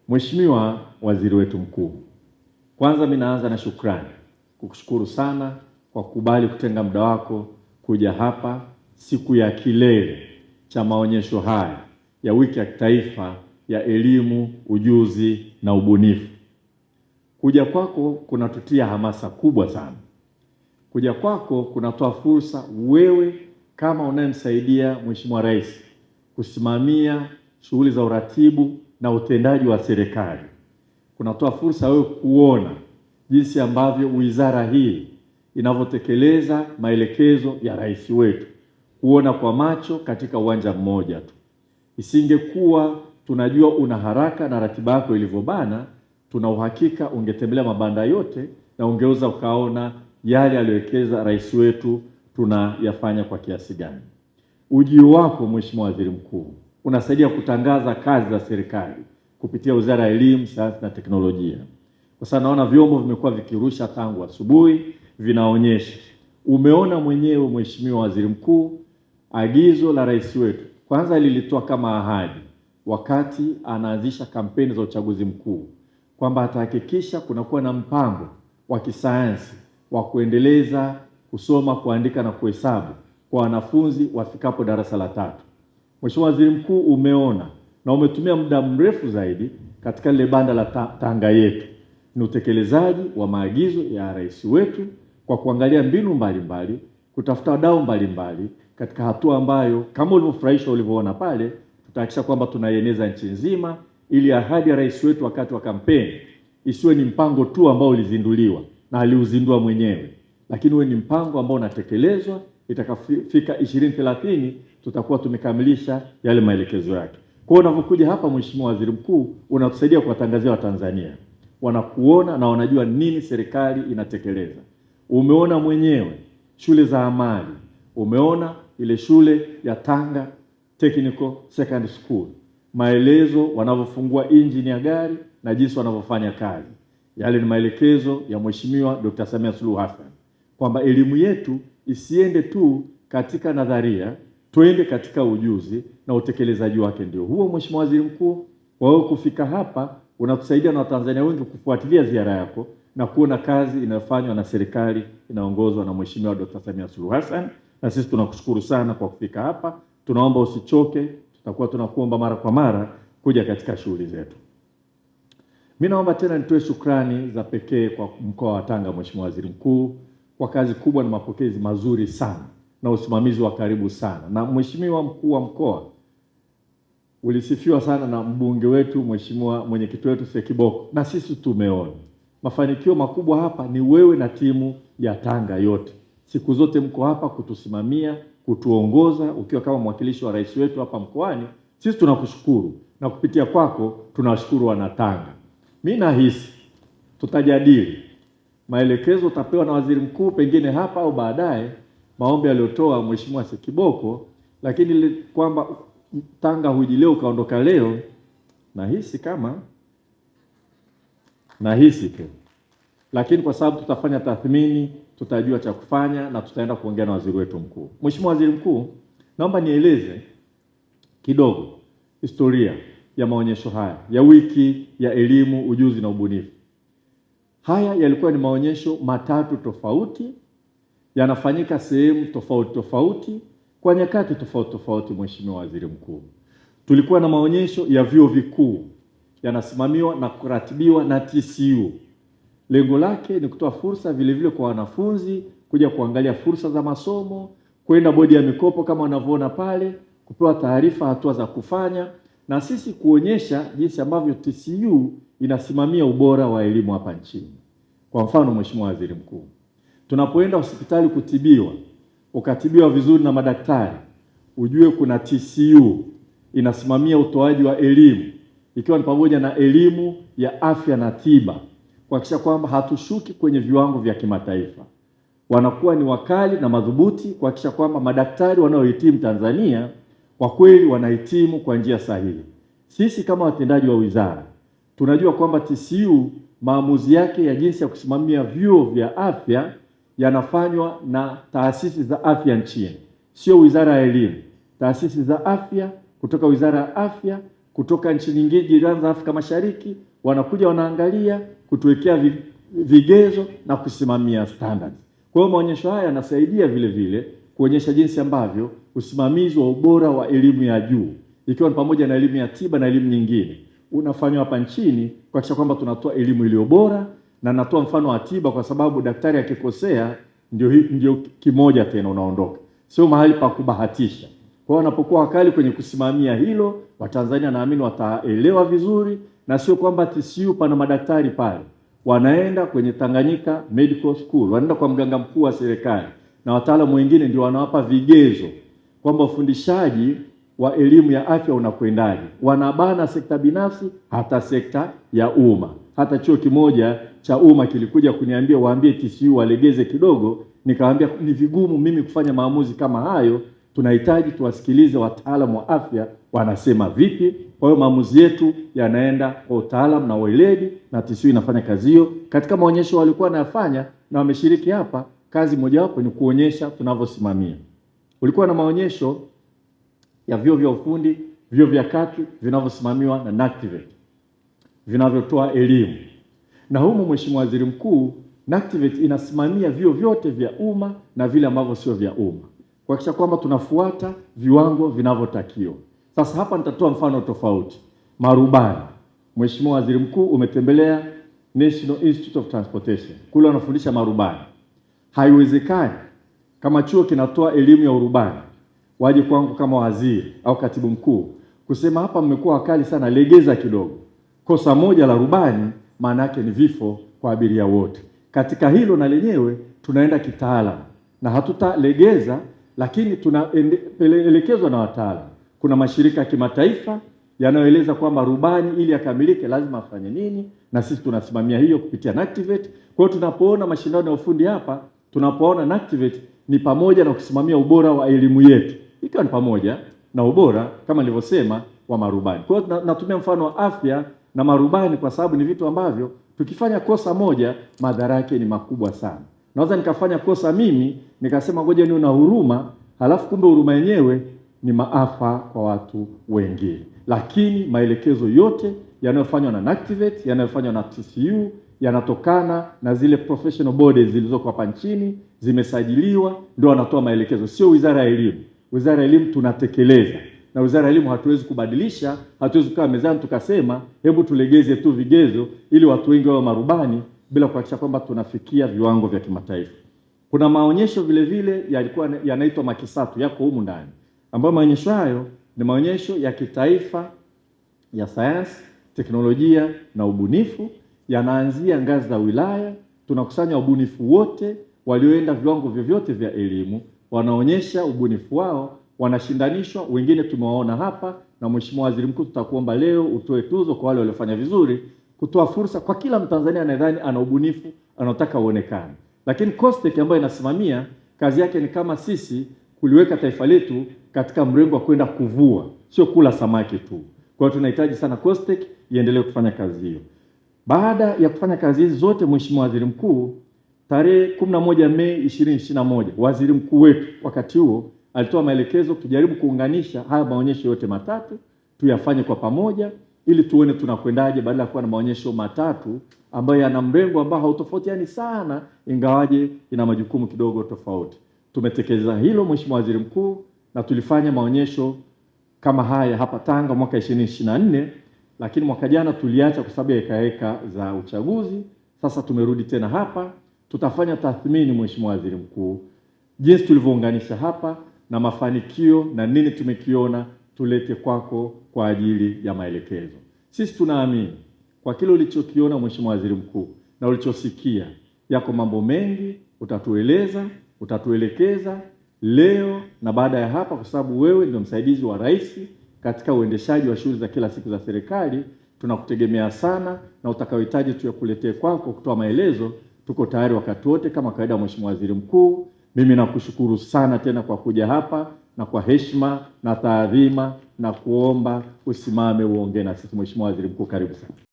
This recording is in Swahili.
Mheshimiwa Waziri wetu Mkuu, kwanza mimi naanza na shukrani kukushukuru sana kwa kukubali kutenga muda wako kuja hapa siku ya kilele cha maonyesho haya ya wiki ya kitaifa ya elimu, ujuzi na ubunifu. Kuja kwako kunatutia hamasa kubwa sana. Kuja kwako kunatoa fursa wewe kama unayemsaidia Mheshimiwa Rais kusimamia shughuli za uratibu na utendaji wa serikali. Kunatoa fursa wewe kuona jinsi ambavyo wizara hii inavyotekeleza maelekezo ya rais wetu, kuona kwa macho katika uwanja mmoja tu. Isingekuwa tunajua una haraka na ratiba yako ilivyobana, tuna uhakika ungetembelea mabanda yote na ungeweza ukaona yale aliyowekeza rais wetu tunayafanya kwa kiasi gani. Ujio wako Mheshimiwa Waziri Mkuu unasaidia kutangaza kazi za serikali kupitia Wizara ya Elimu, Sayansi na Teknolojia. Kwa sababu naona vyombo vimekuwa vikirusha tangu asubuhi, vinaonyesha. Umeona mwenyewe Mheshimiwa Waziri Mkuu, agizo la rais wetu kwanza lilitoa kama ahadi wakati anaanzisha kampeni za uchaguzi mkuu kwamba atahakikisha kunakuwa na mpango wa kisayansi wa kuendeleza kusoma, kuandika na kuhesabu kwa wanafunzi wafikapo darasa la 3. Mheshimiwa Waziri Mkuu, umeona na umetumia muda mrefu zaidi katika lile banda la Tanga yetu. Ni utekelezaji wa maagizo ya rais wetu kwa kuangalia mbinu mbalimbali, kutafuta wadau mbalimbali katika hatua ambayo kama ulivyofurahishwa ulivyoona pale, tutahakikisha kwamba tunaieneza nchi nzima, ili ahadi ya rais wetu wakati wa kampeni isiwe ni mpango tu ambao ulizinduliwa na aliuzindua mwenyewe, lakini uwe ni mpango ambao unatekelezwa. Itakafika 2030 tutakuwa tumekamilisha yale maelekezo yake. Kwa hiyo unapokuja hapa Mheshimiwa Waziri Mkuu, unatusaidia kuwatangazia Watanzania, wanakuona na wanajua nini serikali inatekeleza. Umeona mwenyewe shule za amali, umeona ile shule ya Tanga Technical Secondary School, maelezo wanavyofungua injini ya gari na jinsi wanavyofanya kazi. Yale ni maelekezo ya Mheshimiwa Dr. Samia Suluhu Hassan kwamba elimu yetu isiende tu katika nadharia, twende katika ujuzi na utekelezaji wake. Ndio huo Mheshimiwa Waziri Mkuu, wewe kufika hapa unatusaidia na Watanzania wengi kufuatilia ziara yako na kuona kazi inayofanywa na serikali inaongozwa na Mheshimiwa Dr. Samia Suluhu Hassan, na sisi tunakushukuru sana kwa kufika hapa. Tunaomba usichoke, tutakuwa tunakuomba mara kwa mara kuja katika shughuli zetu. Mimi naomba tena nitoe shukrani za pekee kwa mkoa wa Tanga Mheshimiwa Waziri Mkuu kwa kazi kubwa na mapokezi mazuri sana na usimamizi wa karibu sana. Na Mheshimiwa Mkuu wa Mkoa, ulisifiwa sana na mbunge wetu, Mheshimiwa mwenyekiti wetu Sekiboko, na sisi tumeona mafanikio makubwa hapa ni wewe na timu ya Tanga yote. Siku zote mko hapa kutusimamia, kutuongoza ukiwa kama mwakilishi wa rais wetu hapa mkoani. Sisi tunakushukuru na kupitia kwako tunawashukuru wana Tanga. Mimi nahisi tutajadili maelekezo utapewa na Waziri Mkuu pengine hapa au baadaye, maombi aliyotoa Mheshimiwa Sekiboko, lakini kwamba Tanga huji leo kaondoka leo, nahisi tu. Lakini kwa sababu tutafanya tathmini, tutajua cha kufanya na tutaenda kuongea na waziri wetu mkuu. Mheshimiwa Waziri Mkuu, naomba nieleze kidogo historia ya maonyesho haya ya wiki ya elimu, ujuzi na ubunifu. Haya yalikuwa ni maonyesho matatu tofauti, yanafanyika sehemu tofauti tofauti kwa nyakati tofauti tofauti. Mheshimiwa Waziri Mkuu, tulikuwa na maonyesho ya vyuo vikuu, yanasimamiwa na kuratibiwa na TCU. Lengo lake ni kutoa fursa vile vile kwa wanafunzi kuja kuangalia fursa za masomo, kwenda bodi ya mikopo kama wanavyoona pale, kupewa taarifa hatua za kufanya, na sisi kuonyesha jinsi ambavyo TCU inasimamia ubora wa elimu hapa nchini. Kwa mfano Mheshimiwa Waziri Mkuu, tunapoenda hospitali kutibiwa, ukatibiwa vizuri na madaktari, ujue kuna TCU inasimamia utoaji wa elimu, ikiwa ni pamoja na elimu ya afya na tiba, kuhakikisha kwamba hatushuki kwenye viwango vya kimataifa. Wanakuwa ni wakali na madhubuti kuhakikisha kwamba madaktari wanaohitimu Tanzania kwa kweli wanahitimu kwa njia sahihi. Sisi kama watendaji wa wizara tunajua kwamba TCU maamuzi yake ya jinsi ya kusimamia vyuo vya afya yanafanywa na taasisi za afya nchini, sio Wizara ya Elimu. Taasisi za afya kutoka Wizara ya Afya kutoka nchi nyingine jirani za Afrika Mashariki, wanakuja wanaangalia, kutuwekea vigezo na kusimamia standards. Kwa hiyo maonyesho haya yanasaidia vile vile kuonyesha jinsi ambavyo usimamizi wa ubora wa elimu ya juu, ikiwa ni pamoja na elimu ya tiba na elimu nyingine, unafanywa hapa nchini kuhakikisha kwamba tunatoa elimu iliyo bora. Na natoa mfano wa tiba kwa sababu daktari akikosea ndio kimoja tena unaondoka. Sio mahali pa kubahatisha. Kwa hiyo wanapokuwa wakali kwenye kusimamia hilo, Watanzania naamini wataelewa vizuri, na sio kwamba TCU pana madaktari pale. Wanaenda kwenye Tanganyika Medical School, wanaenda kwa mganga mkuu wa serikali na wataalamu wengine ndio wanawapa vigezo kwamba ufundishaji wa elimu ya afya unakwendaje. Wanabana sekta binafsi hata sekta ya umma. Hata chuo kimoja cha umma kilikuja kuniambia waambie TCU walegeze kidogo, nikawaambia ni vigumu mimi kufanya maamuzi kama hayo, tunahitaji tuwasikilize wataalamu wa afya wanasema vipi. Kwa hiyo maamuzi yetu yanaenda kwa utaalamu na weledi, na TCU inafanya kazi hiyo. Katika maonyesho walikuwa wanayafanya na wameshiriki hapa, kazi mojawapo ni kuonyesha tunavyosimamia. Ulikuwa na maonyesho ya vyuo vya ufundi, vyuo vya kati vinavyosimamiwa na NACTIVATE, vinavyotoa elimu. Na humu Mheshimiwa Waziri Mkuu, NACTIVATE inasimamia vyuo vyote vya umma na vile ambavyo sio vya umma, kuhakikisha kwamba tunafuata viwango vinavyotakiwa. Sasa hapa nitatoa mfano tofauti. Marubani. Mheshimiwa Waziri Mkuu, umetembelea National Institute of Transportation. Kule wanafundisha marubani. Haiwezekani kama chuo kinatoa elimu ya urubani waje kwangu kama waziri au katibu mkuu kusema hapa mmekuwa wakali sana, legeza kidogo. Kosa moja la rubani maana yake ni vifo kwa abiria wote. Katika hilo na lenyewe tunaenda kitaalamu na hatutalegeza, lakini tunaelekezwa na wataalamu. Kuna mashirika ya kimataifa yanayoeleza kwamba rubani ili akamilike lazima afanye nini, na sisi tunasimamia hiyo kupitia NACTIVATE. Kwa hiyo tunapoona mashindano ya ufundi hapa, tunapoona NACTIVATE ni pamoja na kusimamia ubora wa elimu yetu, ikiwa ni pamoja na ubora kama nilivyosema wa marubani. Kwa hiyo natumia mfano wa afya na marubani kwa sababu ni vitu ambavyo tukifanya kosa moja madhara yake ni makubwa sana. Naweza nikafanya kosa mimi nikasema ngoja niwe na huruma, halafu kumbe huruma yenyewe ni maafa kwa watu wengine. Lakini maelekezo yote yanayofanywa na NACTIVATE, yanayofanywa na TCU yanatokana na zile professional bodies zilizoko hapa nchini, zimesajiliwa, ndio wanatoa maelekezo, sio Wizara ya Elimu. Wizara ya Elimu tunatekeleza. Na Wizara ya Elimu hatuwezi kubadilisha, hatuwezi kukaa mezani tukasema hebu tulegeze tu vigezo ili watu wengi wao marubani bila kuhakikisha kwamba tunafikia viwango vya kimataifa. Kuna maonyesho vile vile yalikuwa yanaitwa Makisatu, yako humu ndani, ambayo maonyesho hayo ni maonyesho ya kitaifa ya sayansi, teknolojia na ubunifu. Yanaanzia ngazi za wilaya. Tunakusanya ubunifu wote walioenda viwango vyovyote vya elimu, wanaonyesha ubunifu wao, wanashindanishwa. Wengine tumewaona hapa, na Mheshimiwa Waziri Mkuu tutakuomba leo utoe tuzo kwa wale waliofanya vizuri, kutoa fursa kwa kila Mtanzania anayedhani ana ubunifu anaotaka uonekane. Lakini COSTECH ambayo inasimamia kazi yake ni kama sisi kuliweka taifa letu katika mrengo wa kwenda kuvua, sio kula samaki tu. Kwa hiyo tunahitaji sana COSTECH iendelee kufanya kazi hiyo. Baada ya kufanya kazi hizi zote, Mheshimiwa Waziri Mkuu, tarehe 11 Mei 2021, Waziri Mkuu wetu wakati huo alitoa maelekezo tujaribu kuunganisha haya maonyesho yote matatu, tuyafanye kwa pamoja ili tuone tunakwendaje, badala ya kuwa na maonyesho matatu ambayo yana mrengo ambao hautofautiani sana, ingawaje ina majukumu kidogo tofauti. Tumetekeleza hilo Mheshimiwa Waziri Mkuu, na tulifanya maonyesho kama haya hapa Tanga mwaka 2024, lakini mwaka jana tuliacha kwa sababu ya hekaheka za uchaguzi. Sasa tumerudi tena hapa, tutafanya tathmini Mheshimiwa Waziri Mkuu jinsi tulivyounganisha hapa na mafanikio na nini tumekiona, tulete kwako kwa ajili ya maelekezo. Sisi tunaamini kwa kile ulichokiona Mheshimiwa Waziri Mkuu na ulichosikia, yako mambo mengi utatueleza, utatuelekeza leo na baada ya hapa, kwa sababu wewe ndio msaidizi wa rais katika uendeshaji wa shughuli za kila siku za serikali. Tunakutegemea sana, na utakaohitaji tuyakuletee kwako kutoa maelezo, tuko tayari wakati wote kama kawaida. Mheshimiwa Waziri Mkuu, mimi nakushukuru sana tena kwa kuja hapa, na kwa heshima na taadhima na kuomba usimame uongee na sisi. Mheshimiwa Waziri Mkuu, karibu sana.